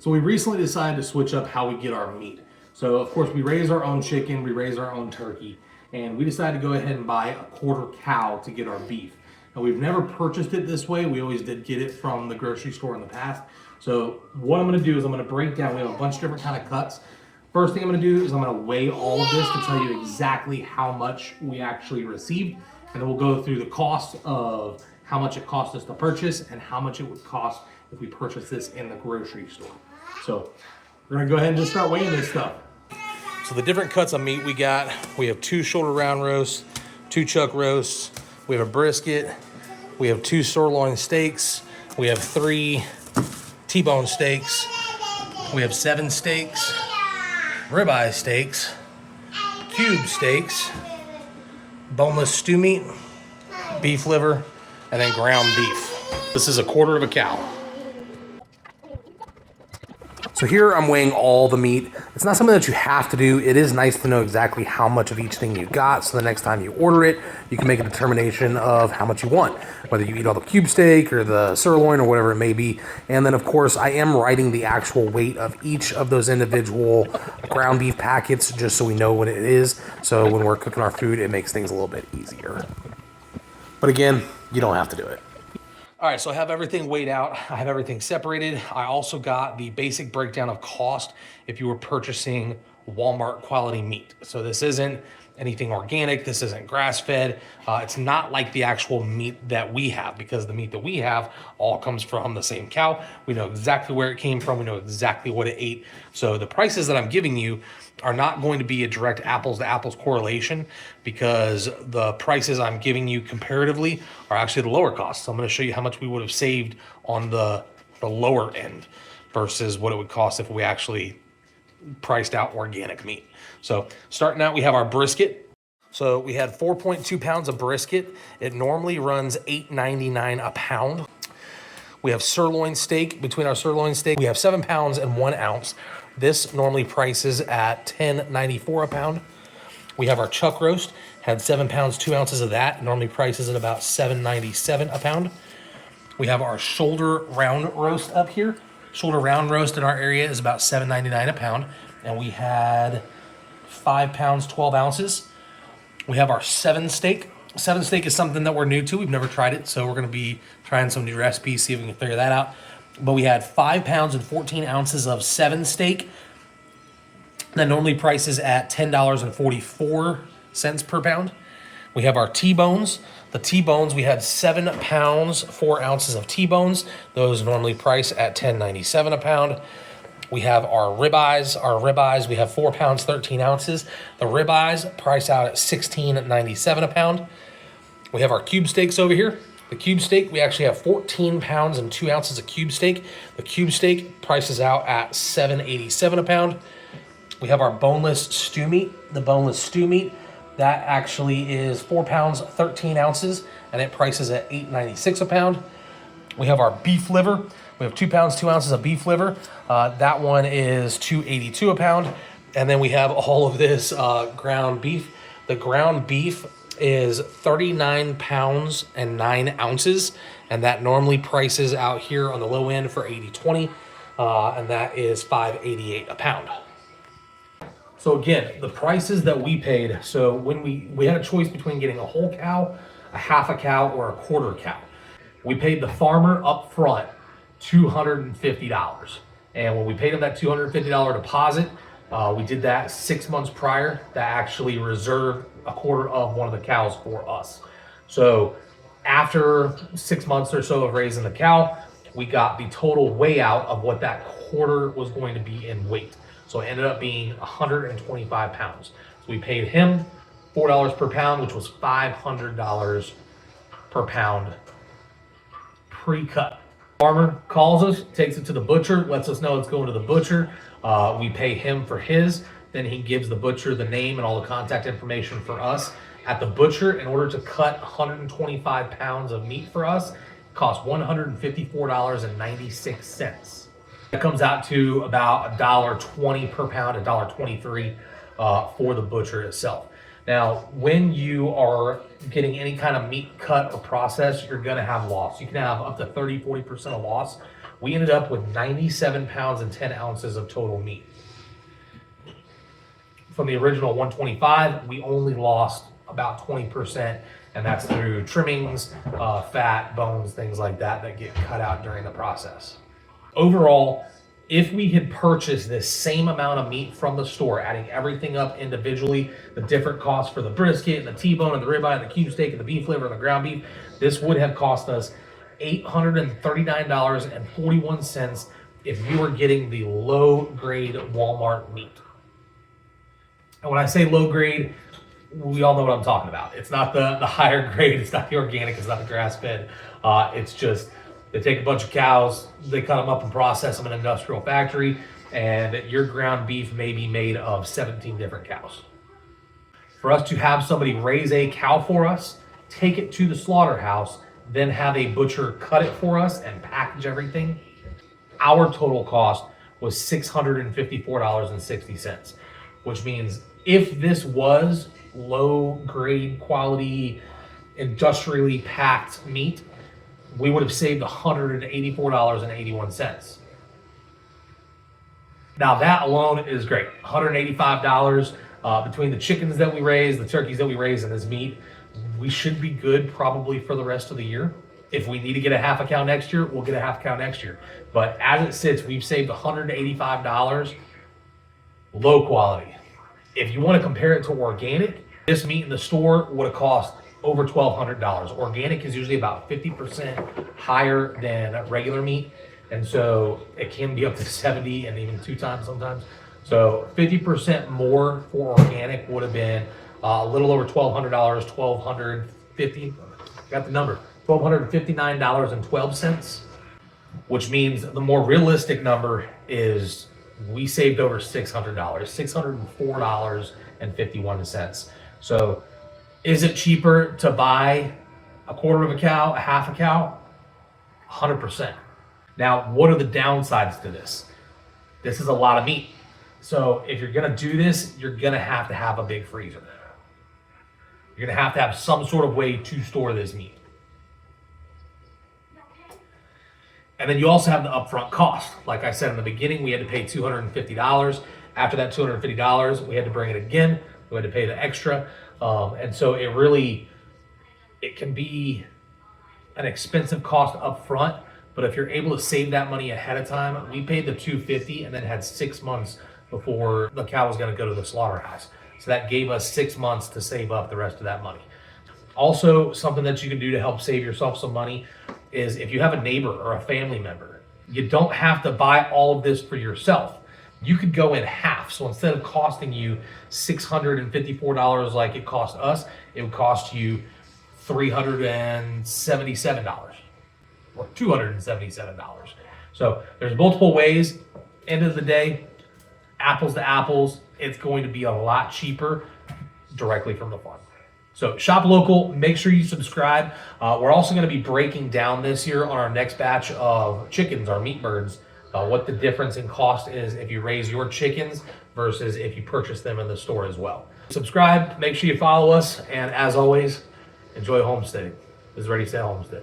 So we recently decided to switch up how we get our meat. So of course we raise our own chicken, we raise our own turkey, and we decided to go ahead and buy a quarter cow to get our beef. Now we've never purchased it this way. We always did get it from the grocery store in the past. So what I'm gonna do is I'm gonna break down, we have a bunch of different kind of cuts. First thing I'm gonna do is I'm gonna weigh all of this to tell you exactly how much we actually received. And then we'll go through the cost of how much it cost us to purchase and how much it would cost if we purchase this in the grocery store. So we're gonna go ahead and just start weighing this stuff. So the different cuts of meat we got, we have 2 shoulder round roasts, 2 chuck roasts, we have a brisket, we have 2 sirloin steaks, we have 3 T-bone steaks, we have 7 steaks, ribeye steaks, cube steaks, boneless stew meat, beef liver, and then ground beef. This is a quarter of a cow. So here I'm weighing all the meat. It's not something that you have to do. It is nice to know exactly how much of each thing you got, so the next time you order it, you can make a determination of how much you want, whether you eat all the cube steak or the sirloin or whatever it may be. And then of course I am writing the actual weight of each of those individual ground beef packets just so we know what it is. So when we're cooking our food, it makes things a little bit easier. But again, you don't have to do it. All right, so I have everything weighed out. I have everything separated. I also got the basic breakdown of cost if you were purchasing Walmart quality meat. So this isn't anything organic. This isn't grass-fed. It's not like the actual meat that we have, because the meat that we have all comes from the same cow. We know exactly where it came from. We know exactly what it ate. So the prices that I'm giving you are not going to be a direct apples to apples correlation, because the prices I'm giving you comparatively are actually the lower cost. So I'm going to show you how much we would have saved on the lower end versus what it would cost if we actually priced out organic meat. So starting out, we have our brisket. So we had 4.2 pounds of brisket. It normally runs $8.99 a pound. We have sirloin steak. Between our sirloin steak, we have 7 pounds and 1 ounce. This normally prices at $10.94 a pound. We have our chuck roast, had 7 pounds, 2 ounces of that. Normally prices at about $7.97 a pound. We have our shoulder round roast up here. Shoulder round roast in our area is about $7.99 a pound. And we had 5 pounds, 12 ounces. We have our 7 steak. 7 steak is something that we're new to. We've never tried it, so we're gonna be trying some new recipes, see if we can figure that out. But we had 5 pounds and 14 ounces of 7 steak. That normally prices at $10.44 per pound. We have our T-bones. The T-bones, we had 7 pounds, 4 ounces of T-bones. Those normally price at $10.97 a pound. We have our ribeyes. Our ribeyes, we have 4 pounds, 13 ounces. The ribeyes price out at $16.97 a pound. We have our cube steaks over here. The cube steak, we actually have 14 pounds and 2 ounces of cube steak. The cube steak prices out at $7.87 a pound. We have our boneless stew meat. The boneless stew meat, that actually is 4 pounds, 13 ounces, and it prices at $8.96 a pound. We have our beef liver. We have 2 pounds, 2 ounces of beef liver. That one is $2.82 a pound. And then we have all of this ground beef. The ground beef is 39 pounds and 9 ounces. And that normally prices out here on the low end for $80.20. And that is $5.88 a pound. So again, the prices that we paid. So when we had a choice between getting a whole cow, a half a cow, or a quarter cow. We paid the farmer up front $250. And when we paid him that $250 deposit, we did that 6 months prior. That actually reserved a quarter of one of the cows for us. So after 6 months or so of raising the cow, we got the total weigh out of what that quarter was going to be in weight. So it ended up being 125 pounds. So we paid him $4 per pound, which was $500 per pound pre-cut. Farmer calls us, takes it to the butcher, lets us know it's going to the butcher. We pay him for his. Then he gives the butcher the name and all the contact information for us. At the butcher, in order to cut 125 pounds of meat for us, it costs $154.96. That comes out to about $1.20 per pound, $1.23 for the butcher itself. Now, when you are getting any kind of meat cut or processed, you're gonna have loss. You can have up to 30, 40% of loss we ended up with 97 pounds and 10 ounces of total meat. From the original 125, we only lost about 20%, and that's through trimmings, fat, bones, things like that get cut out during the process. Overall, if we had purchased this same amount of meat from the store, adding everything up individually, the different costs for the brisket and the T-bone and the ribeye and the cube steak and the beef liver and the ground beef, this would have cost us $839.41 if you were getting the low grade Walmart meat. And when I say low grade, we all know what I'm talking about. It's not the higher grade, it's not the organic, it's not the grass fed. It's just, they take a bunch of cows, they cut them up and process them in an industrial factory, and your ground beef may be made of 17 different cows. For us to have somebody raise a cow for us, take it to the slaughterhouse, then have a butcher cut it for us and package everything, our total cost was $654.60, which means if this was low grade quality, industrially packed meat, we would have saved $184.81. Now that alone is great. $185 between the chickens that we raise, the turkeys that we raise, and this meat. We should be good probably for the rest of the year. If we need to get a half a cow next year, we'll get a half a cow next year. But as it sits, we've saved $185, low quality. If you want to compare it to organic, this meat in the store would have cost over $1,200. Organic is usually about 50% higher than regular meat. And so it can be up to 70 and even 2 times sometimes. So 50% more for organic would have been a little over $1,200, $1,250, got the number, $1,259.12, which means the more realistic number is we saved over $600, $604.51. So is it cheaper to buy a quarter of a cow, a half a cow? 100%. Now, what are the downsides to this? This is a lot of meat. So if you're gonna do this, you're gonna have to have a big freezer. You're gonna have to have some sort of way to store this meat. And then you also have the upfront cost. Like I said in the beginning, we had to pay $250. After that $250, we had to bring it again. We had to pay the extra. And so it can be an expensive cost up front, but if you're able to save that money ahead of time, we paid the $250 and then had 6 months before the cow was gonna go to the slaughterhouse. So that gave us 6 months to save up the rest of that money. Also, something that you can do to help save yourself some money is if you have a neighbor or a family member, you don't have to buy all of this for yourself. You could go in half. So instead of costing you $654 like it cost us, it would cost you $377 or $277. So there's multiple ways. End of the day, apples to apples, it's going to be a lot cheaper directly from the farm. So shop local, make sure you subscribe. We're also going to be breaking down this year on our next batch of chickens, our meat birds, what the difference in cost is if you raise your chickens versus if you purchase them in the store as well. Subscribe, make sure you follow us, and as always, enjoy homesteading. This is Ready Set Homestead.